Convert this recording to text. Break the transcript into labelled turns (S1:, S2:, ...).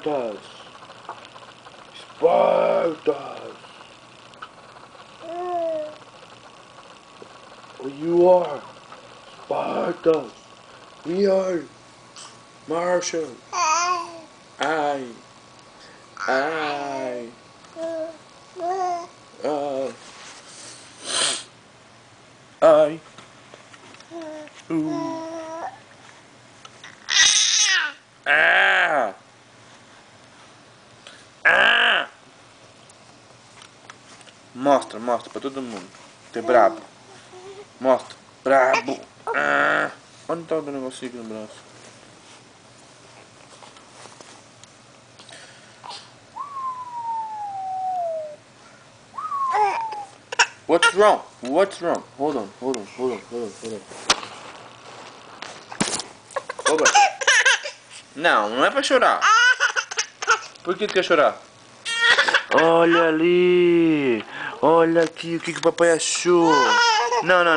S1: Spartas! Spartas! Oh, you are Spartas! We are Marshall! Ai! Ai! Ai! Ah! Ah! Mostra pra todo mundo. Tu é brabo. Mostra. Brabo. Ah! Onde tá o meu negocinho aqui no braço? What's wrong? What's wrong? Hold on. Não é pra chorar. Por que tu quer chorar? Olha ali. Olha aqui o que o papai achou. Não. Não.